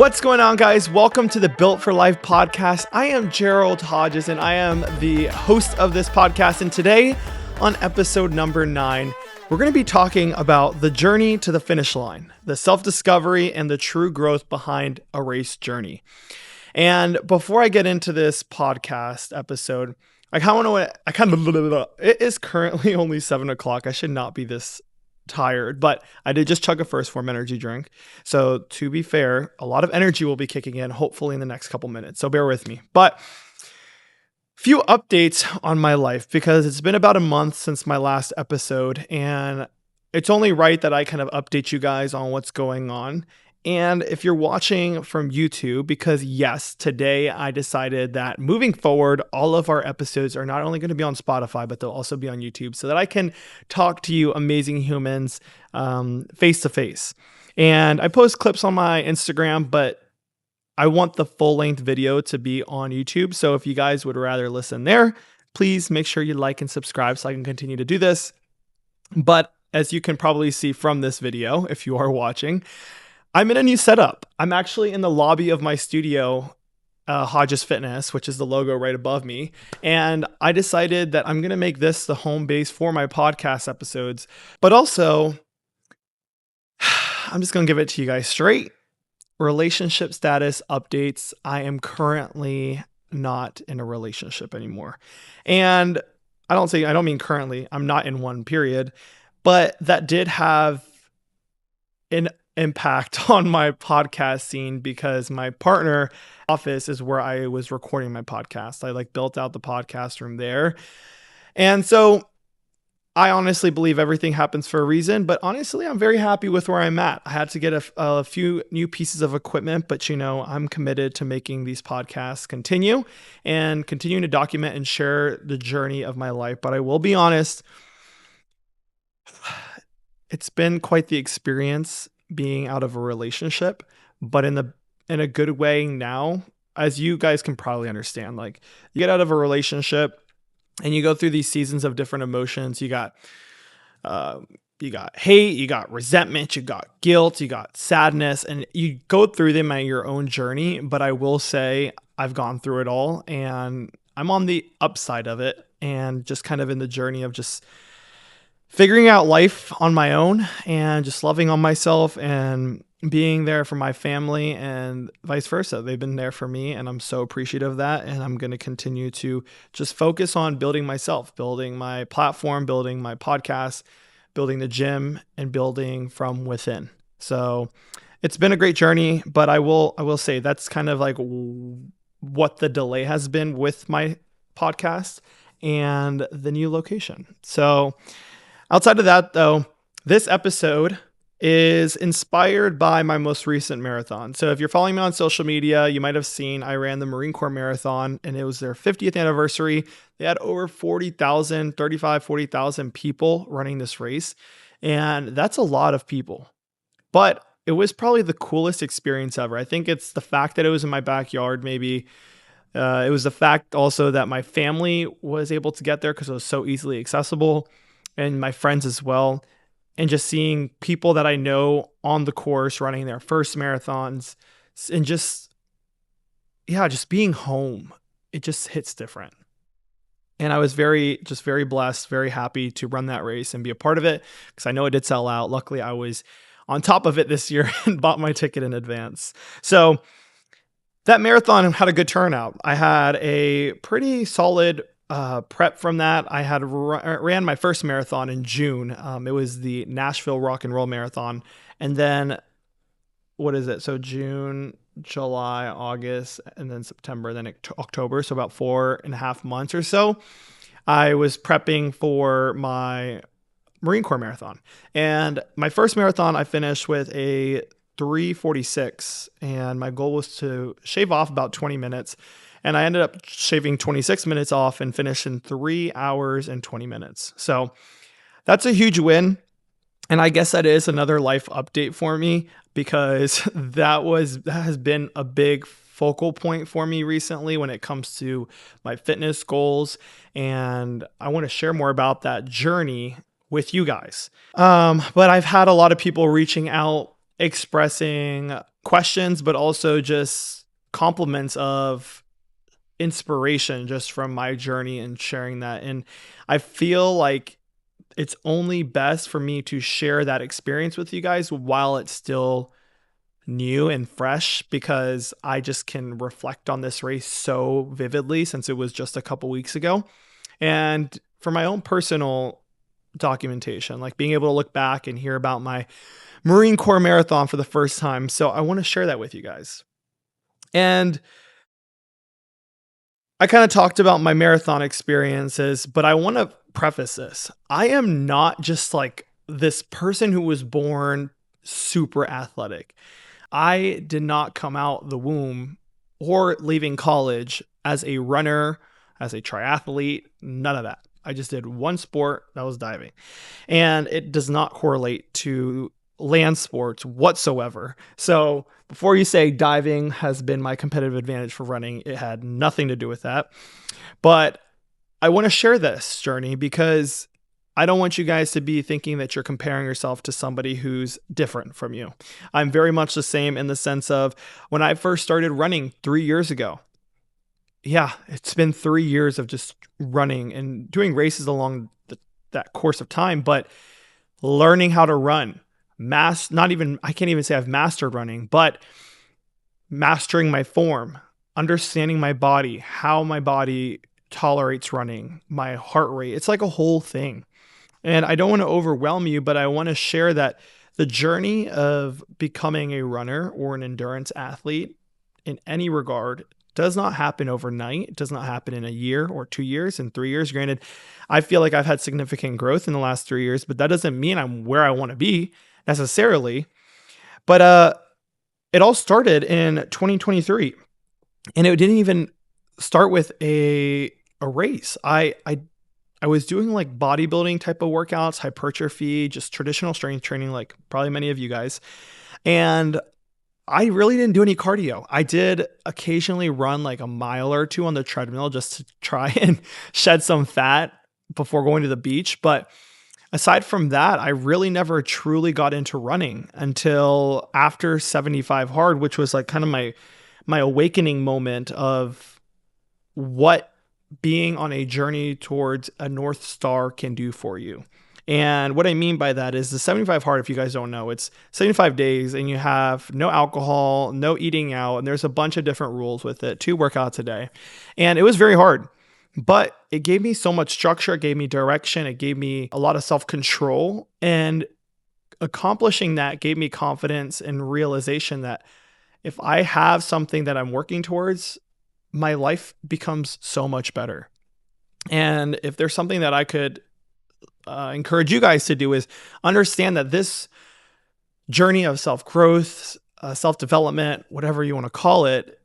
What's going on, guys? Welcome to the Built for Life podcast. I am Gerald Hodges, and I am the host of this podcast. And today, on episode number 9, we're going to be talking about the journey to the finish line, the self-discovery, and the true growth behind a race journey. And before I get into this podcast episode, it is currently only 7 o'clock. I should not be this tired, but I did just chug a First Form energy drink. So to be fair, a lot of energy will be kicking in, hopefully in the next couple minutes. So bear with me. But few updates on my life, because it's been about a month since my last episode, and it's only right that I kind of update you guys on what's going on. And if you're watching from YouTube, because yes, today I decided that moving forward, all of our episodes are not only going to be on Spotify, but they'll also be on YouTube so that I can talk to you amazing humans face to face. And I post clips on my Instagram, but I want the full length video to be on YouTube. So if you guys would rather listen there, please make sure you like and subscribe so I can continue to do this. But as you can probably see from this video, if you are watching, I'm in a new setup. I'm actually in the lobby of my studio, Hodges Fitness, which is the logo right above me. And I decided that I'm going to make this the home base for my podcast episodes. But also, I'm just going to give it to you guys straight. Relationship status updates. I am currently not in a relationship anymore. And I don't mean currently. I'm not in one, period. But that did have an impact on my podcast scene, because my partner office is where I was recording my podcast. I built out the podcast room there. And so I honestly believe everything happens for a reason, but honestly, I'm very happy with where I'm at. I had to get a few new pieces of equipment, but I'm committed to making these podcasts continue and continuing to document and share the journey of my life. But I will be honest, it's been quite the experience being out of a relationship, but in a good way now, as you guys can probably understand. You get out of a relationship and you go through these seasons of different emotions. You got hate, you got resentment, you got guilt, you got sadness, and you go through them at your own journey. But I will say I've gone through it all, and I'm on the upside of it, and just kind of in the journey of just figuring out life on my own and just loving on myself and being there for my family and vice versa. They've been there for me, and I'm so appreciative of that. And I'm going to continue to just focus on building myself, building my platform, building my podcast, building the gym, and building from within. So it's been a great journey, but I will say that's kind of what the delay has been with my podcast and the new location. So outside of that, though, this episode is inspired by my most recent marathon. So if you're following me on social media, you might have seen I ran the Marine Corps Marathon, and it was their 50th anniversary. They had over 40,000 people running this race. And that's a lot of people. But it was probably the coolest experience ever. I think it's the fact that it was in my backyard, maybe. It was the fact also that my family was able to get there because it was so easily accessible, and my friends as well. And just seeing people that I know on the course running their first marathons, and just being home, it just hits different. And I was very blessed, very happy to run that race and be a part of it, because I know it did sell out. Luckily, I was on top of it this year and bought my ticket in advance. So that marathon had a good turnout. I had a pretty solid prep from that. I had ran my first marathon in June. It was the Nashville Rock and Roll Marathon. And then, So June, July, August, and then September, then October. So about 4.5 months or so, I was prepping for my Marine Corps Marathon. And my first marathon, I finished with a 3:46, and my goal was to shave off about 20 minutes. And I ended up shaving 26 minutes off and finished in 3 hours and 20 minutes. So that's a huge win. And I guess that is another life update for me, because that has been a big focal point for me recently when it comes to my fitness goals. And I want to share more about that journey with you guys. But I've had a lot of people reaching out, expressing questions, but also just compliments of inspiration just from my journey and sharing that. And I feel like it's only best for me to share that experience with you guys while it's still new and fresh, because I just can reflect on this race so vividly since it was just a couple weeks ago. And for my own personal documentation, like being able to look back and hear about my Marine Corps marathon for the first time. So I want to share that with you guys. And I kind of talked about my marathon experiences, but I want to preface this. I am not just like this person who was born super athletic. I did not come out the womb or leaving college as a runner, as a triathlete, none of that. I just did one sport, that was diving. And it does not correlate to land sports whatsoever. So before you say diving has been my competitive advantage for running, it had nothing to do with that. But I want to share this journey because I don't want you guys to be thinking that you're comparing yourself to somebody who's different from you. I'm very much the same in the sense of when I first started running 3 years ago. Yeah, it's been 3 years of just running and doing races along that course of time, but learning how to run, I can't even say I've mastered running, but mastering my form, understanding my body, how my body tolerates running, my heart rate. It's like a whole thing. And I don't want to overwhelm you, but I want to share that the journey of becoming a runner or an endurance athlete in any regard does not happen overnight. It does not happen in a year or 2 years and 3 years. Granted, I feel like I've had significant growth in the last 3 years, but that doesn't mean I'm where I want to be necessarily. But it all started in 2023, and it didn't even start with a race. I was doing like bodybuilding type of workouts, hypertrophy, just traditional strength training, like probably many of you guys. And I really didn't do any cardio. I did occasionally run like a mile or two on the treadmill just to try and shed some fat before going to the beach. But aside from that, I really never truly got into running until after 75 hard, which was like kind of my awakening moment of what being on a journey towards a North Star can do for you. And what I mean by that is the 75 hard, if you guys don't know, it's 75 days and you have no alcohol, no eating out, and there's a bunch of different rules with it, 2 workouts a day. And it was very hard, but it gave me so much structure, it gave me direction, it gave me a lot of self-control, and accomplishing that gave me confidence and realization that if I have something that I'm working towards, my life becomes so much better. And if there's something that I could encourage you guys to do is understand that this journey of self-growth, self-development, whatever you want to call it,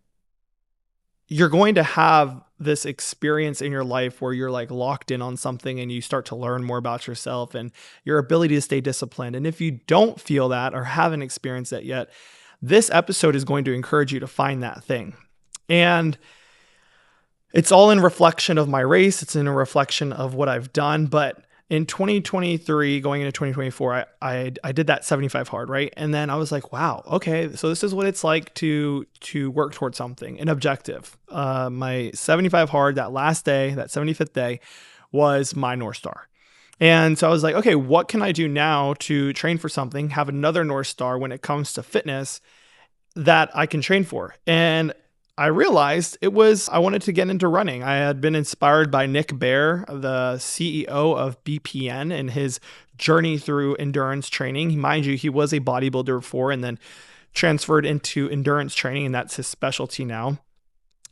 you're going to have this experience in your life where you're like locked in on something and you start to learn more about yourself and your ability to stay disciplined. And if you don't feel that or haven't experienced that yet, this episode is going to encourage you to find that thing. And it's all in reflection of my race. It's in a reflection of what I've done. But in 2023, going into 2024, I did that 75 hard, right? And then I was like, wow, okay, so this is what it's like to work towards something, an objective. My 75 hard, that last day, that 75th day, was my North Star. And so I was like, okay, what can I do now to train for something, have another North Star when it comes to fitness that I can train for? And I realized I wanted to get into running. I had been inspired by Nick Bare, the CEO of BPN, and his journey through endurance training. Mind you, he was a bodybuilder before and then transferred into endurance training, and that's his specialty now.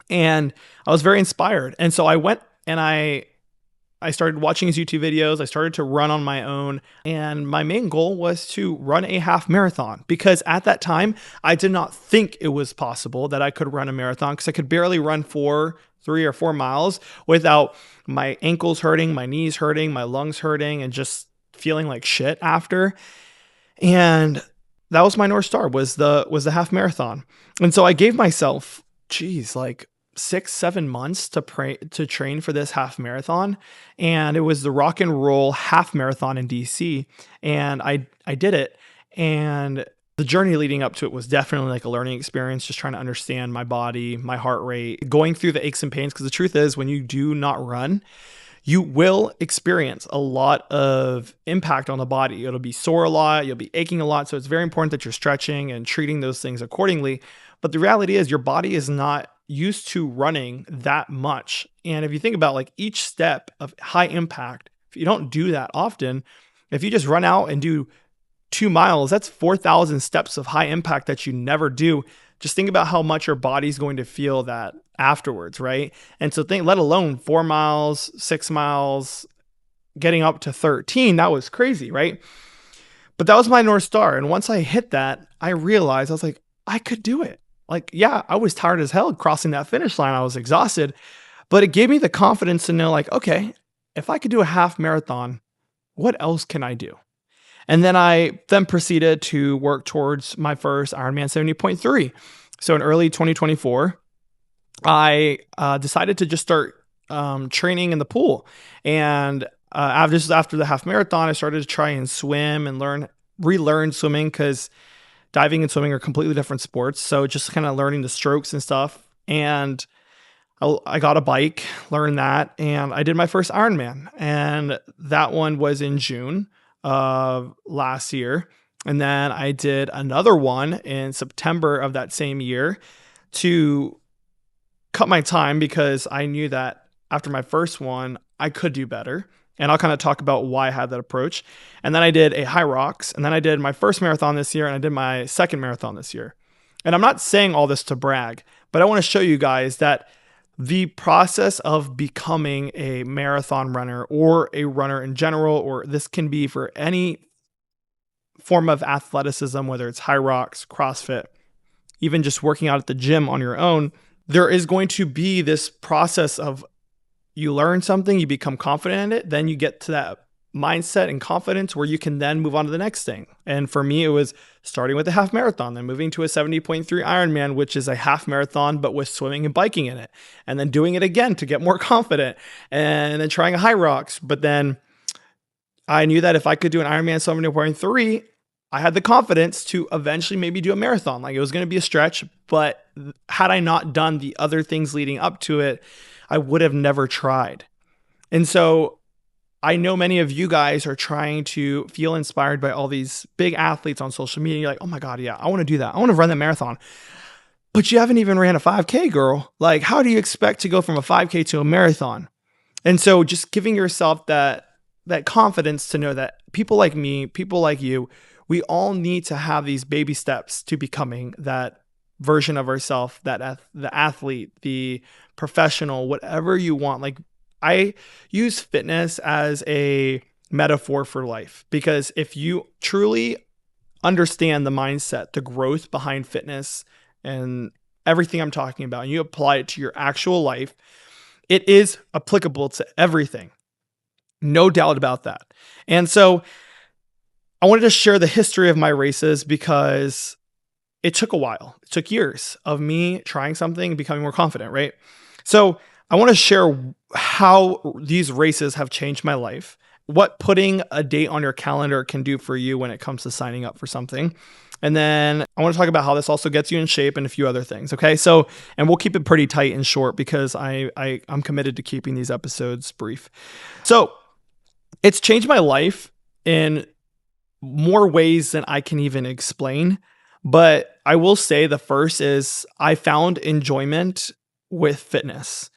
And I was very inspired. And so I went and I started watching his YouTube videos. I started to run on my own. And my main goal was to run a half marathon because at that time, I did not think it was possible that I could run a marathon because I could barely run 3 or 4 miles without my ankles hurting, my knees hurting, my lungs hurting, and just feeling like shit after. And that was my North Star was the half marathon. And so I gave myself, like 6-7 months to train for this half marathon. And it was the Rock and Roll half marathon in DC. And I did it. And The journey leading up to it was definitely like a learning experience, just trying to understand my body, my heart rate, going through the aches and pains. Because the truth is, when you do not run, you will experience a lot of impact on the body. It'll be sore a lot, you'll be aching a lot. So it's very important that you're stretching and treating those things accordingly. But the reality is, your body is not used to running that much. And if you think about like each step of high impact, if you don't do that often, if you just run out and do 2 miles, that's 4,000 steps of high impact that you never do. Just think about how much your body's going to feel that afterwards, right? And so let alone 4 miles, 6 miles, getting up to 13, that was crazy, right? But that was my North Star. And once I hit that, I realized, I was like, I could do it. Like, yeah, I was tired as hell crossing that finish line. I was exhausted, but it gave me the confidence to know like, okay, if I could do a half marathon, what else can I do? And then I proceeded to work towards my first Ironman 70.3. So in early 2024, I decided to just start training in the pool. And after the half marathon, I started to try and swim and relearn swimming, because diving and swimming are completely different sports. So just kind of learning the strokes and stuff. And I got a bike, learned that, and I did my first Ironman. And that one was in June of last year. And then I did another one in September of that same year to cut my time, because I knew that after my first one, I could do better. And I'll kind of talk about why I had that approach. And then I did a Hyrox, and then I did my first marathon this year, and I did my second marathon this year. And I'm not saying all this to brag, but I want to show you guys that the process of becoming a marathon runner, or a runner in general, or this can be for any form of athleticism, whether it's Hyrox, CrossFit, even just working out at the gym on your own, there is going to be this process of you learn something, you become confident in it, then you get to that mindset and confidence where you can then move on to the next thing. And for me, it was starting with a half marathon, then moving to a 70.3 Ironman, which is a half marathon, but with swimming and biking in it, and then doing it again to get more confident, and then trying a Hyrox. But then I knew that if I could do an Ironman 70.3, I had the confidence to eventually maybe do a marathon. Like, it was going to be a stretch, but had I not done the other things leading up to it, I would have never tried. And so I know many of you guys are trying to feel inspired by all these big athletes on social media. You're like, oh my God, yeah, I want to do that. I want to run that marathon. But you haven't even ran a 5K, girl. Like, how do you expect to go from a 5K to a marathon? And so just giving yourself that confidence to know that people like me, people like you, we all need to have these baby steps to becoming that version of ourselves, the athlete, the professional, whatever you want. Like, I use fitness as a metaphor for life, because if you truly understand the mindset, the growth behind fitness and everything I'm talking about, and you apply it to your actual life, it is applicable to everything. No doubt about that. And so I wanted to share the history of my races, because it took a while. It took years of me trying something and becoming more confident, right? So I want to share how these races have changed my life, what putting a date on your calendar can do for you when it comes to signing up for something. And then I want to talk about how this also gets you in shape and a few other things. Okay. So, and we'll keep it pretty tight and short, because I'm committed to keeping these episodes brief. So it's changed my life in more ways than I can even explain. But I will say the first is I found enjoyment with fitness.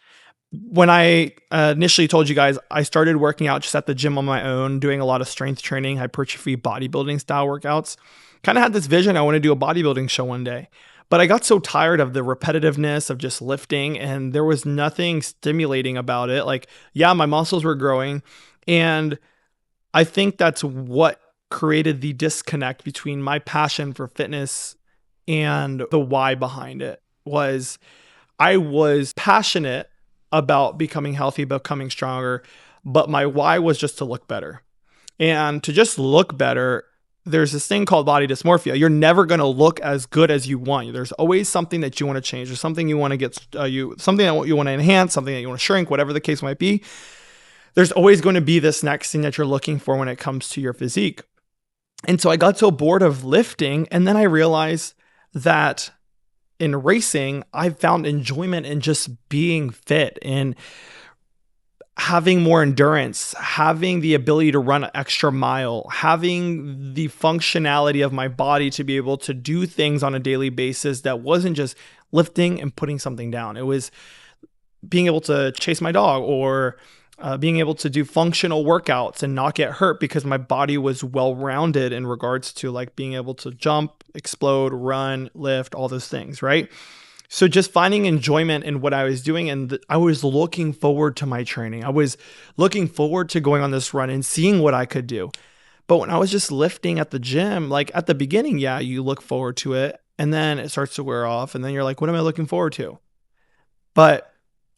When I initially told you guys, I started working out just at the gym on my own, doing a lot of strength training, hypertrophy, bodybuilding style workouts. Kind of had this vision, I want to do a bodybuilding show one day. But I got so tired of the repetitiveness of just lifting, and there was nothing stimulating about it. Like, yeah, my muscles were growing. And I think that's what created the disconnect between my passion for fitness and the why behind it. Was I was passionate about becoming healthy, becoming stronger, but my why was just to look better. And to just look better, there's this thing called body dysmorphia. You're never going to look as good as you want. There's always something that you want to change. There's something you want to get, something that you want to enhance, something that you want to shrink, whatever the case might be. There's always going to be this next thing that you're looking for when it comes to your physique. And so I got so bored of lifting. And then I realized that in racing, I found enjoyment in just being fit and having more endurance, having the ability to run an extra mile, having the functionality of my body to be able to do things on a daily basis that wasn't just lifting and putting something down. It was being able to chase my dog, or being able to do functional workouts and not get hurt because my body was well-rounded in regards to like being able to jump, explode, run, lift, all those things, right? So just finding enjoyment in what I was doing, and I was looking forward to my training. I was looking forward to going on this run and seeing what I could do. But when I was just lifting at the gym, like at the beginning, yeah, you look forward to it, and then it starts to wear off, and then you're like, what am I looking forward to? But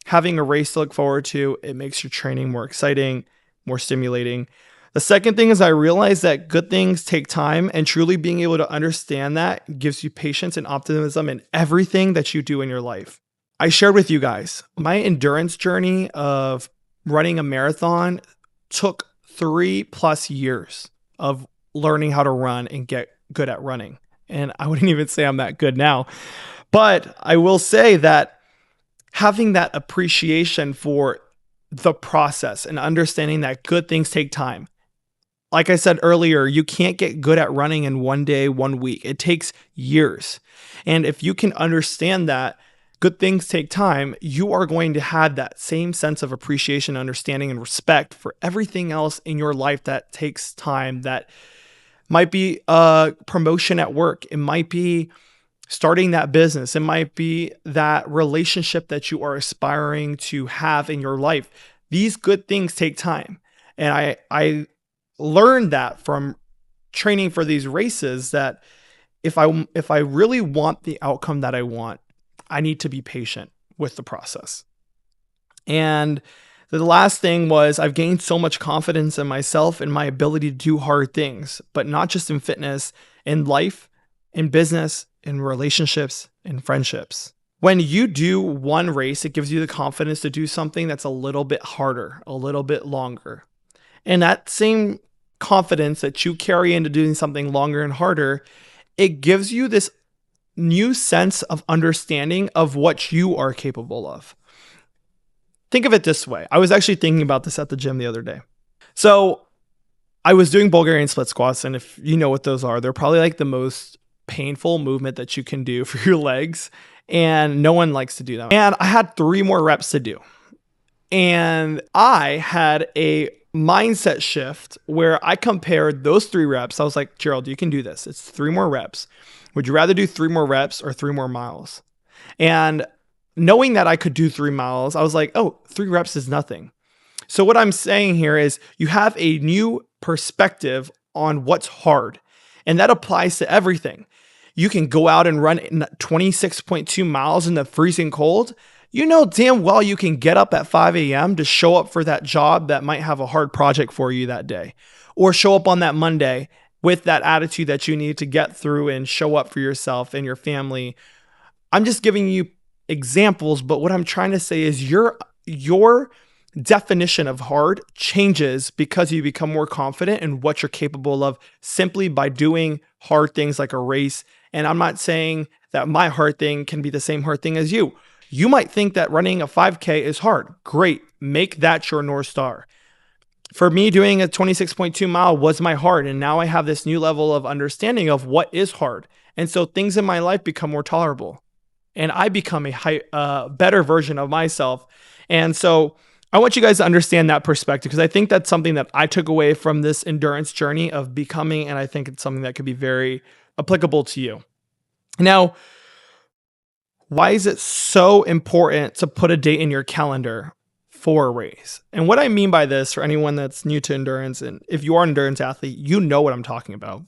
having a race to look forward to, it makes your training more exciting, more stimulating. The second thing is I realized that good things take time, and truly being able to understand that gives you patience and optimism in everything that you do in your life. I shared with you guys, my endurance journey of running a marathon took 3+ years of learning how to run and get good at running. And I wouldn't even say I'm that good now, but I will say that having that appreciation for the process and understanding that good things take time. Like I said earlier, you can't get good at running in one day, 1 week. It takes years. And if you can understand that good things take time, you are going to have that same sense of appreciation, understanding, and respect for everything else in your life that takes time. That might be a promotion at work. It might be starting that business. It might be that relationship that you are aspiring to have in your life. These good things take time. And I learned that from training for these races, that if I really want the outcome that I want, I need to be patient with the process. And the last thing was I've gained so much confidence in myself and my ability to do hard things, but not just in fitness, in life, in business, in relationships, in friendships. When you do one race, it gives you the confidence to do something that's a little bit harder, a little bit longer. And that same confidence that you carry into doing something longer and harder, it gives you this new sense of understanding of what you are capable of. Think of it this way. I was actually thinking about this at the gym the other day. So I was doing Bulgarian split squats, and if you know what those are, they're probably like the most painful movement that you can do for your legs, and no one likes to do them. And I had 3 more reps to do. And I had a mindset shift where I compared those 3 reps. I was like, Gerald, you can do this. It's 3 more reps. Would you rather do 3 more reps or 3 more miles? And knowing that I could do 3 miles, I was like, oh, 3 reps is nothing. So what I'm saying here is you have a new perspective on what's hard. And that applies to everything. You can go out and run 26.2 miles in the freezing cold. You know damn well you can get up at 5 a.m. to show up for that job that might have a hard project for you that day. Or show up on that Monday with that attitude that you need to get through and show up for yourself and your family. I'm just giving you examples, but what I'm trying to say is your definition of hard changes because you become more confident in what you're capable of simply by doing hard things like a race. And I'm not saying that my hard thing can be the same hard thing as you. You might think that running a 5K is hard. Great. Make that your North Star. For me, doing a 26.2 mile was my hard. And now I have this new level of understanding of what is hard. And so things in my life become more tolerable. And I become a better version of myself. And so I want you guys to understand that perspective, because I think that's something that I took away from this endurance journey of becoming, and I think it's something that could be very applicable to you. Now, why is it so important to put a date in your calendar for a race? And what I mean by this, for anyone that's new to endurance, and if you are an endurance athlete, you know what I'm talking about.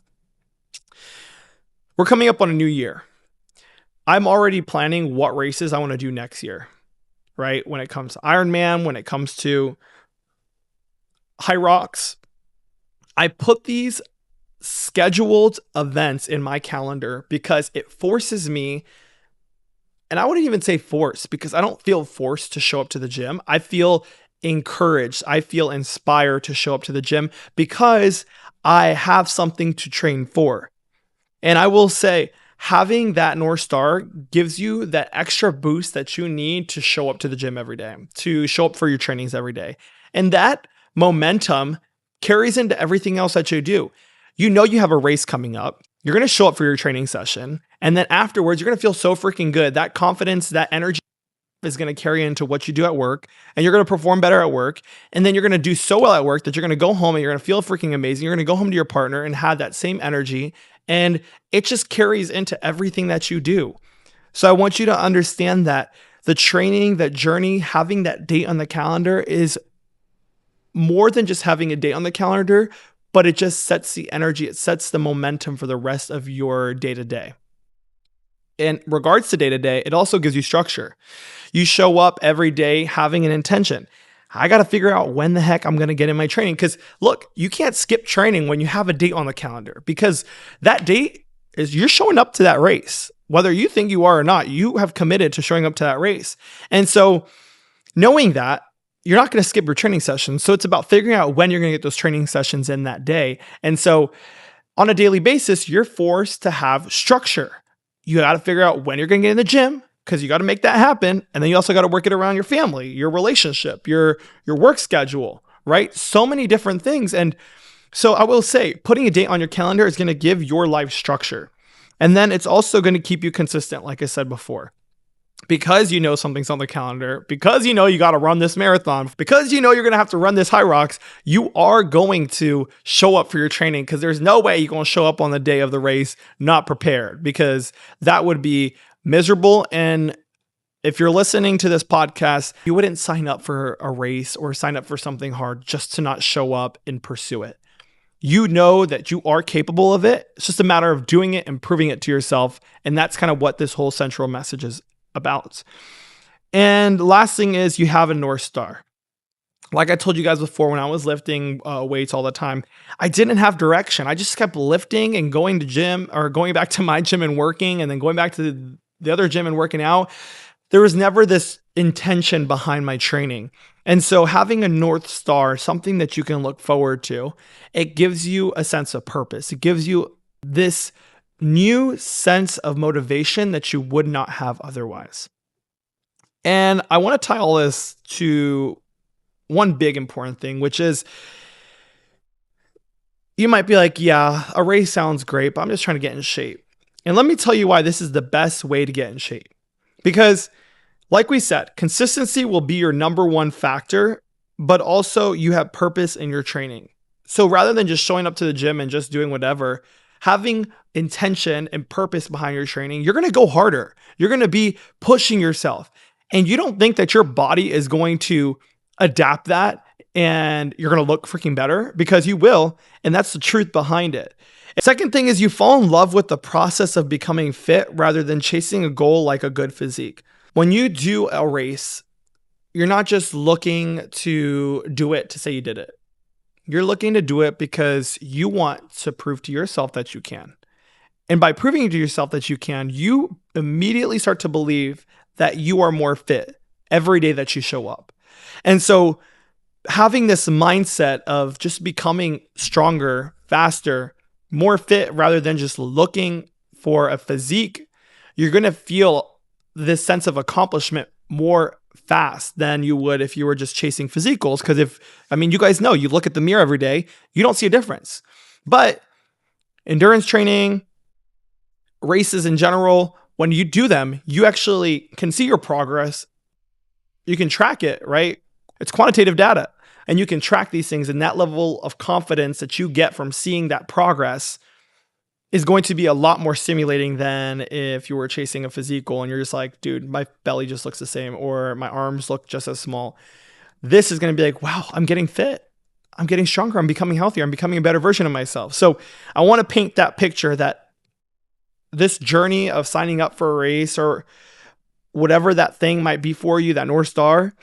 We're coming up on a new year. I'm already planning what races I want to do next year, right? When it comes to Ironman, when it comes to Hyrox, I put these scheduled events in my calendar because it forces me, and I wouldn't even say force, because I don't feel forced to show up to the gym. I feel encouraged. I feel inspired to show up to the gym because I have something to train for. And I will say, having that North Star gives you that extra boost that you need to show up to the gym every day, to show up for your trainings every day. And that momentum carries into everything else that you do. You know, you have a race coming up. You're going to show up for your training session. And then afterwards, you're going to feel so freaking good. That confidence, that energy is going to carry into what you do at work, and you're going to perform better at work. And then you're going to do so well at work that you're going to go home and you're going to feel freaking amazing. You're going to go home to your partner and have that same energy. And it just carries into everything that you do. So I want you to understand that the training, that journey, having that date on the calendar is more than just having a date on the calendar, but it just sets the energy, it sets the momentum for the rest of your day to day. In regards to day to day, it also gives you structure. You show up every day having an intention. I got to figure out when the heck I'm going to get in my training. Because look, you can't skip training when you have a date on the calendar, because that date is you're showing up to that race. Whether you think you are or not, you have committed to showing up to that race. And so knowing that, you're not going to skip your training sessions. So it's about figuring out when you're going to get those training sessions in that day. And so on a daily basis, you're forced to have structure. You got to figure out when you're going to get in the gym, because you got to make that happen. And then you also got to work it around your family, your relationship, your work schedule, right? So many different things. And so I will say, putting a date on your calendar is going to give your life structure. And then it's also going to keep you consistent, like I said before. Because you know something's on the calendar, because you know you got to run this marathon, because you know you're going to have to run this Hyrox, you are going to show up for your training, because there's no way you're going to show up on the day of the race not prepared, because that would be miserable. And if you're listening to this podcast, you wouldn't sign up for a race or sign up for something hard just to not show up and pursue it. You know that you are capable of it. It's just a matter of doing it and proving it to yourself. And that's kind of what this whole central message is about. And last thing is, you have a North Star. Like I told you guys before, when I was lifting weights all the time, I didn't have direction. I just kept lifting and going to gym, or going back to my gym and working, and then going back to the other gym and working out. There was never this intention behind my training. And so having a North Star, something that you can look forward to, it gives you a sense of purpose. It gives you this new sense of motivation that you would not have otherwise. And I want to tie all this to one big important thing, which is, you might be like, yeah, a race sounds great, but I'm just trying to get in shape. And let me tell you why this is the best way to get in shape. Because like we said, consistency will be your number one factor, but also you have purpose in your training. So rather than just showing up to the gym and just doing whatever, having intention and purpose behind your training, you're going to go harder. You're going to be pushing yourself. And you don't think that your body is going to adapt that and you're going to look freaking better, because you will. And that's the truth behind it. Second thing is, you fall in love with the process of becoming fit rather than chasing a goal like a good physique. When you do a race, you're not just looking to do it to say you did it. You're looking to do it because you want to prove to yourself that you can. And by proving to yourself that you can, you immediately start to believe that you are more fit every day that you show up. And so having this mindset of just becoming stronger, faster, more fit, rather than just looking for a physique, you're going to feel this sense of accomplishment more fast than you would if you were just chasing physique goals. Because you guys know, you look at the mirror every day, you don't see a difference. But endurance training, races in general, when you do them, you actually can see your progress. You can track it, right? It's quantitative data, and you can track these things, and that level of confidence that you get from seeing that progress is going to be a lot more stimulating than if you were chasing a physique goal and you're just like, dude, my belly just looks the same, or my arms look just as small. This is going to be like, wow, I'm getting fit. I'm getting stronger. I'm becoming healthier. I'm becoming a better version of myself. So I want to paint that picture that this journey of signing up for a race or whatever that thing might be for you, that North Star,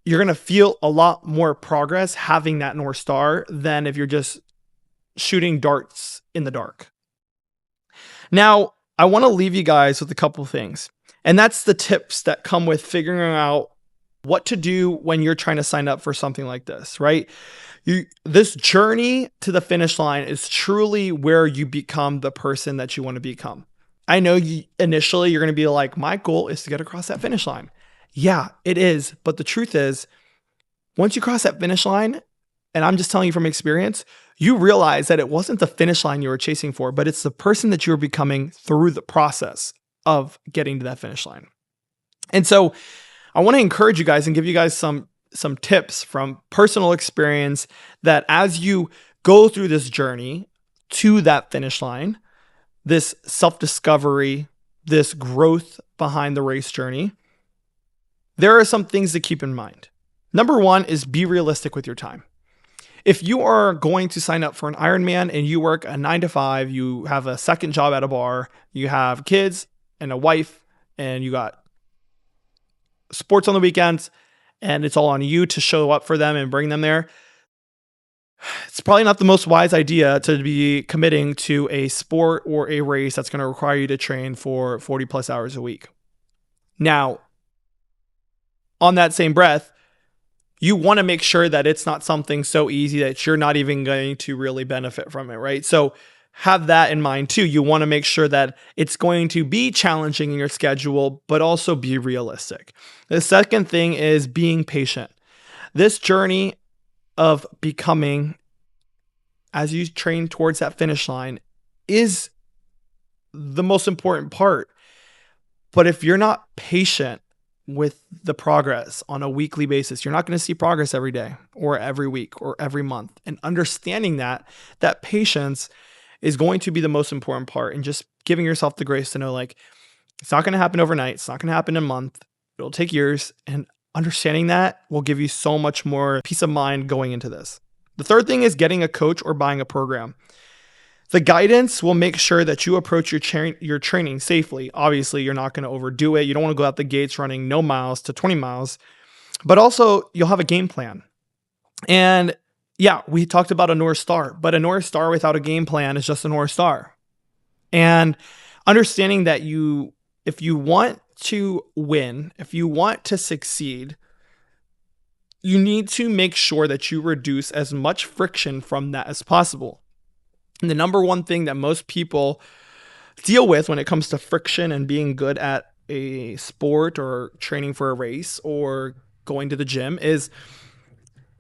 you're going to feel a lot more progress having that North Star than if you're just shooting darts in the dark. Now, I want to leave you guys with a couple of things. And that's the tips that come with figuring out what to do when you're trying to sign up for something like this, right? This journey to the finish line is truly where you become the person that you want to become. I know initially you're going to be like, my goal is to get across that finish line. Yeah, it is. But the truth is, once you cross that finish line, and I'm just telling you from experience, you realize that it wasn't the finish line you were chasing for, but it's the person that you were becoming through the process of getting to that finish line. And so I want to encourage you guys and give you guys some tips from personal experience that as you go through this journey to that finish line, this self-discovery, this growth behind the race journey, there are some things to keep in mind. Number one is be realistic with your time. If you are going to sign up for an Ironman and you work a 9 to 5, you have a second job at a bar, you have kids and a wife, and you got sports on the weekends, and it's all on you to show up for them and bring them there, it's probably not the most wise idea to be committing to a sport or a race that's going to require you to train for 40 plus hours a week. Now, on that same breath, you want to make sure that it's not something so easy that you're not even going to really benefit from it, right? So have that in mind too. You want to make sure that it's going to be challenging in your schedule, but also be realistic. The second thing is being patient. This journey of becoming, as you train towards that finish line, is the most important part. But if you're not patient with the progress on a weekly basis, you're not going to see progress every day or every week or every month. And understanding that patience is going to be the most important part, and just giving yourself the grace to know, like, it's not going to happen overnight. It's not going to happen in a month. It'll take years. And understanding that will give you so much more peace of mind going into this. The third thing is getting a coach or buying a program. The guidance will make sure that you approach your training safely. Obviously, you're not going to overdo it. You don't want to go out the gates running no miles to 20 miles, but also you'll have a game plan. And yeah, we talked about a North Star, but a North Star without a game plan is just a North Star. And understanding that if you want to win, if you want to succeed, you need to make sure that you reduce as much friction from that as possible. And the number one thing that most people deal with when it comes to friction and being good at a sport or training for a race or going to the gym is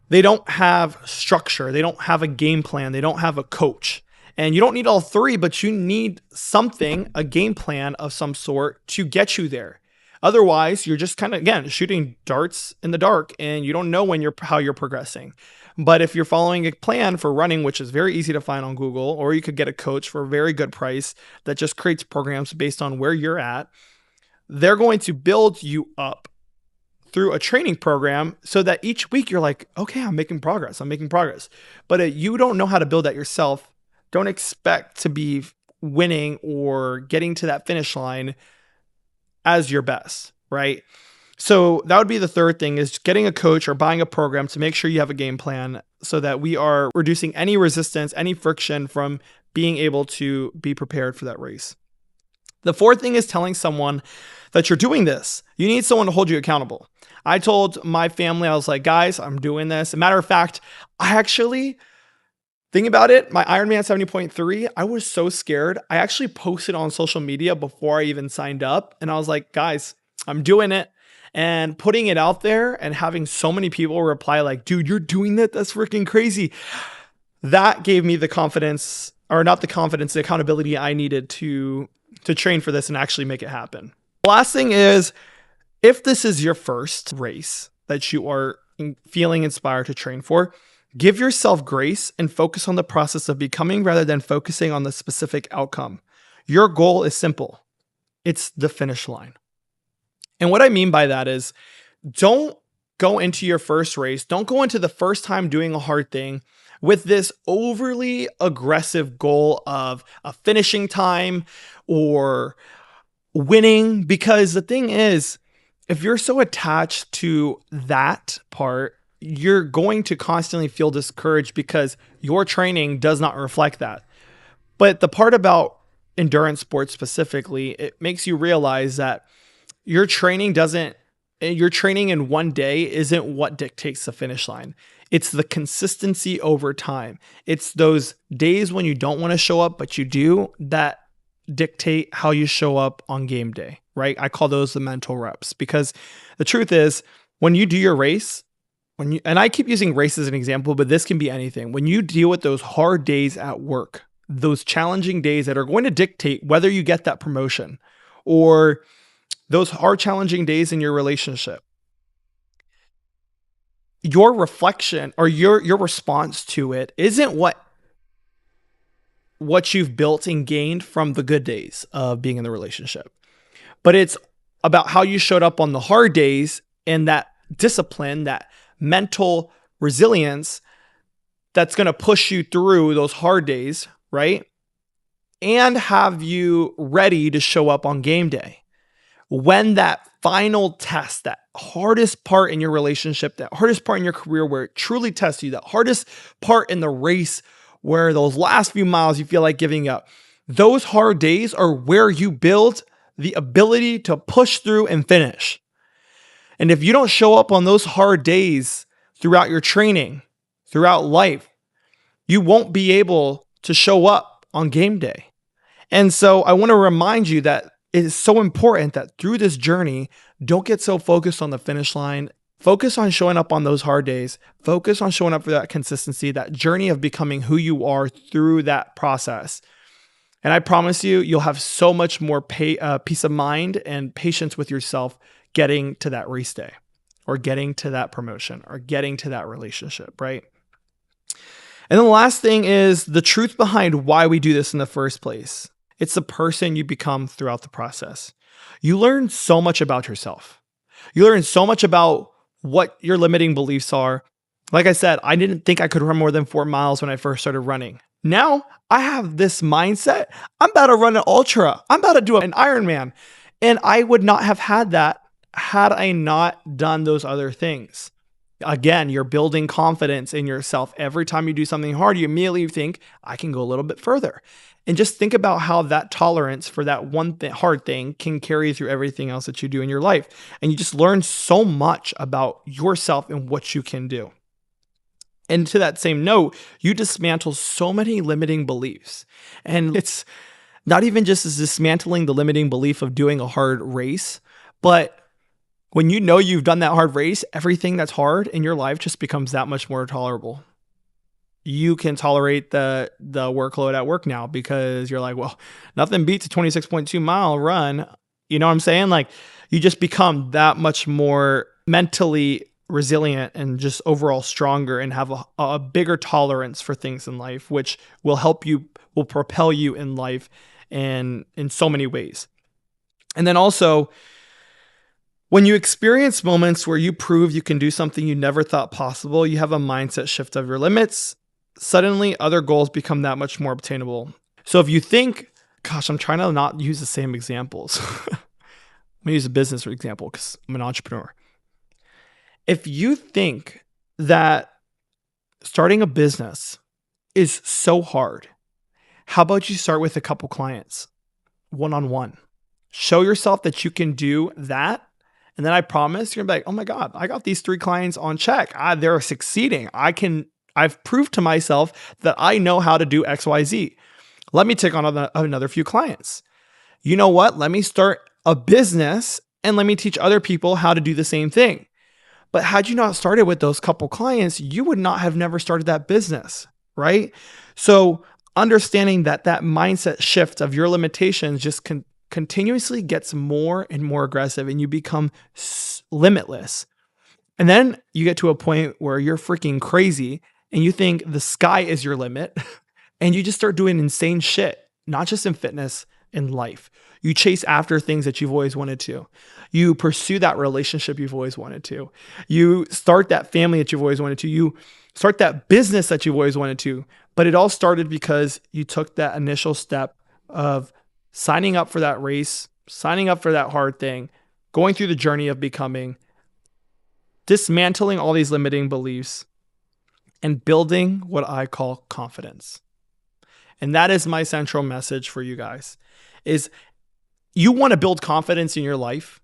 they don't have structure. They don't have a game plan. They don't have a coach. And you don't need all three, but you need something, a game plan of some sort to get you there. Otherwise, you're just kind of, again, shooting darts in the dark and you don't know how you're progressing. But if you're following a plan for running, which is very easy to find on Google, or you could get a coach for a very good price that just creates programs based on where you're at, they're going to build you up through a training program so that each week you're like, okay, I'm making progress. But you don't know how to build that yourself. Don't expect to be winning or getting to that finish line as your best, right? So that would be the third thing, is getting a coach or buying a program to make sure you have a game plan so that we are reducing any resistance, any friction from being able to be prepared for that race. The fourth thing is telling someone that you're doing this. You need someone to hold you accountable. I told my family, I was like, guys, I'm doing this. As a matter of fact, I actually, think about it, my Ironman 70.3, I was so scared. I actually posted on social media before I even signed up. And I was like, guys, I'm doing it. And putting it out there and having so many people reply like, dude, you're doing that? That's freaking crazy. That gave me the confidence, or not the confidence, the accountability I needed to train for this and actually make it happen. The last thing is, if this is your first race that you are feeling inspired to train for, give yourself grace and focus on the process of becoming rather than focusing on the specific outcome. Your goal is simple. It's the finish line. And what I mean by that is, don't go into your first race, don't go into the first time doing a hard thing with this overly aggressive goal of a finishing time or winning. Because the thing is, if you're so attached to that part, you're going to constantly feel discouraged because your training does not reflect that. But the part about endurance sports specifically, it makes you realize that your training doesn't your training in one day isn't what dictates the finish line. It's the consistency over time. It's those days when you don't want to show up, but you do, that dictate how you show up on game day, right? I call those the mental reps, because the truth is, when you do your race, and I keep using race as an example, but this can be anything. When you deal with those hard days at work, those challenging days that are going to dictate whether you get that promotion, or those hard, challenging days in your relationship, your reflection or your response to it isn't what you've built and gained from the good days of being in the relationship, but it's about how you showed up on the hard days, and that discipline, that mental resilience that's going to push you through those hard days, right? And have you ready to show up on game day. When that final test, that hardest part in your relationship, that hardest part in your career where it truly tests you, that hardest part in the race where those last few miles you feel like giving up, those hard days are where you build the ability to push through and finish. And if you don't show up on those hard days throughout your training, throughout life, you won't be able to show up on game day. And so I want to remind you that it is so important that through this journey, don't get so focused on the finish line. Focus on showing up on those hard days. Focus on showing up for that consistency, that journey of becoming who you are through that process. And I promise you, you'll have so much more peace of mind and patience with yourself getting to that race day, or getting to that promotion, or getting to that relationship, right? And then the last thing is the truth behind why we do this in the first place. It's the person you become throughout the process. You learn so much about yourself. You learn so much about what your limiting beliefs are. Like I said, I didn't think I could run more than 4 miles when I first started running. Now I have this mindset. I'm about to run an ultra. I'm about to do an Ironman. And I would not have had that had I not done those other things. Again, you're building confidence in yourself. Every time you do something hard, you immediately think, I can go a little bit further. And just think about how that tolerance for that one hard thing can carry through everything else that you do in your life. And you just learn so much about yourself and what you can do. And to that same note, you dismantle so many limiting beliefs. And it's not even just as dismantling the limiting belief of doing a hard race, but when you know you've done that hard race, everything that's hard in your life just becomes that much more tolerable. You can tolerate the workload at work now because you're like, well, nothing beats a 26.2 mile run. You know what I'm saying? Like, you just become that much more mentally resilient and just overall stronger, and have a bigger tolerance for things in life, which will help you, will propel you in life and in so many ways. And then also, when you experience moments where you prove you can do something you never thought possible, you have a mindset shift of your limits. Suddenly, other goals become that much more obtainable. So if you think, gosh, I'm trying to not use the same examples. I'm going to use a business example because I'm an entrepreneur. If you think that starting a business is so hard, how about you start with a couple clients, one-on-one? Show yourself that you can do that. And then I promise you're gonna be like, oh my God, I got these 3 clients on check. They're succeeding. I've proved to myself that I know how to do X, Y, Z. Let me take on another few clients. You know what? Let me start a business and let me teach other people how to do the same thing. But had you not started with those couple clients, you would not have never started that business, right? So understanding that mindset shift of your limitations just continuously gets more and more aggressive, and you become limitless. And then you get to a point where you're freaking crazy and you think the sky is your limit, and you just start doing insane shit, not just in fitness, in life. You chase after things that you've always wanted to. You pursue that relationship you've always wanted to. You start that family that you've always wanted to. You start that business that you've always wanted to. But it all started because you took that initial step of signing up for that race, signing up for that hard thing, going through the journey of becoming, dismantling all these limiting beliefs, and building what I call confidence. And that is my central message for you guys, is you want to build confidence in your life.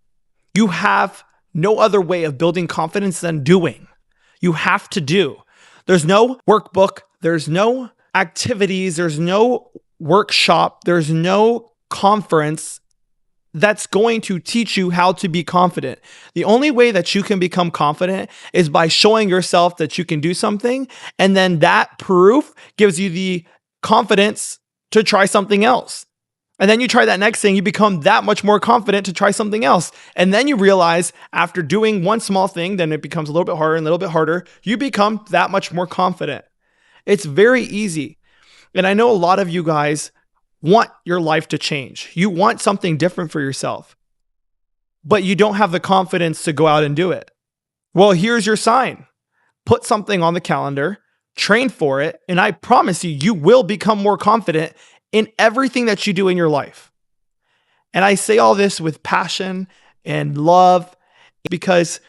You have no other way of building confidence than doing. You have to do. There's no workbook. There's no activities. There's no workshop. There's no conference that's going to teach you how to be confident. The only way that you can become confident is by showing yourself that you can do something. And then that proof gives you the confidence to try something else. And then you try that next thing, you become that much more confident to try something else. And then you realize after doing one small thing, then it becomes a little bit harder and a little bit harder. You become that much more confident. It's very easy. And I know a lot of you guys want your life to change. You want something different for yourself, but you don't have the confidence to go out and do it. Well, here's your sign. Put something on the calendar, train for it, and I promise you, you will become more confident in everything that you do in your life. And I say all this with passion and love because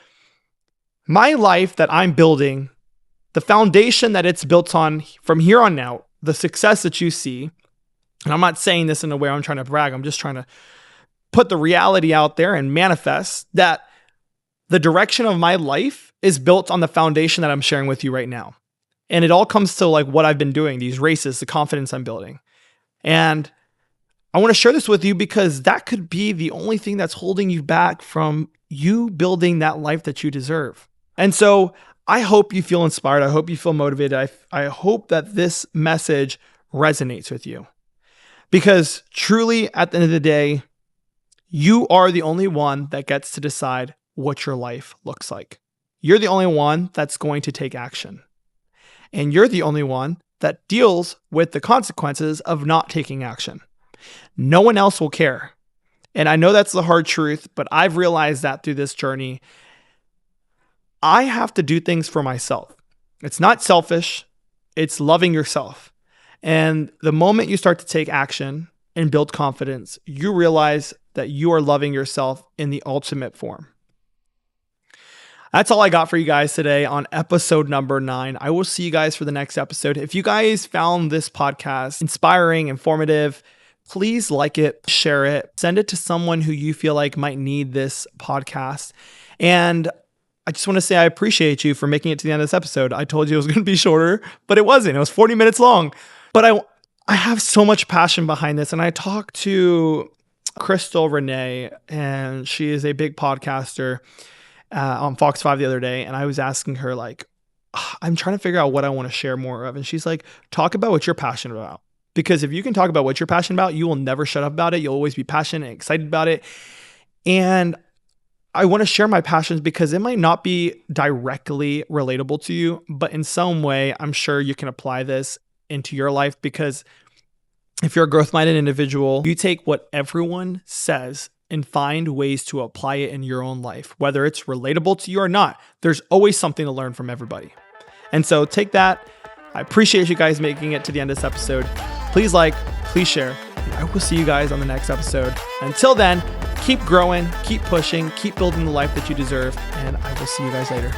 my life that I'm building, the foundation that it's built on from here on out, the success that you see, and I'm not saying this in a way I'm trying to brag, I'm just trying to put the reality out there and manifest that the direction of my life is built on the foundation that I'm sharing with you right now. And it all comes to like what I've been doing, these races, the confidence I'm building. And I want to share this with you because that could be the only thing that's holding you back from you building that life that you deserve. And so I hope you feel inspired. I hope you feel motivated. I hope that this message resonates with you. Because truly, at the end of the day, you are the only one that gets to decide what your life looks like. You're the only one that's going to take action. And you're the only one that deals with the consequences of not taking action. No one else will care. And I know that's the hard truth, but I've realized that through this journey, I have to do things for myself. It's not selfish. It's loving yourself. And the moment you start to take action and build confidence, you realize that you are loving yourself in the ultimate form. That's all I got for you guys today on episode number 9. I will see you guys for the next episode. If you guys found this podcast inspiring, informative, please like it, share it, send it to someone who you feel like might need this podcast. And I just want to say I appreciate you for making it to the end of this episode. I told you it was going to be shorter, but it wasn't. It was 40 minutes long. But I have so much passion behind this. And I talked to Crystal Renee, and she is a big podcaster on Fox 5 the other day. And I was asking her, like, I'm trying to figure out what I want to share more of. And she's like, talk about what you're passionate about. Because if you can talk about what you're passionate about, you will never shut up about it. You'll always be passionate and excited about it. And I want to share my passions because it might not be directly relatable to you, but in some way, I'm sure you can apply this into your life, because if you're a growth-minded individual, you take what everyone says and find ways to apply it in your own life, whether it's relatable to you or not. There's always something to learn from everybody. And so take that. I appreciate you guys making it to the end of this episode. Please like, please share. I will see you guys on the next episode. Until then, keep growing, keep pushing, keep building the life that you deserve, and I will see you guys later.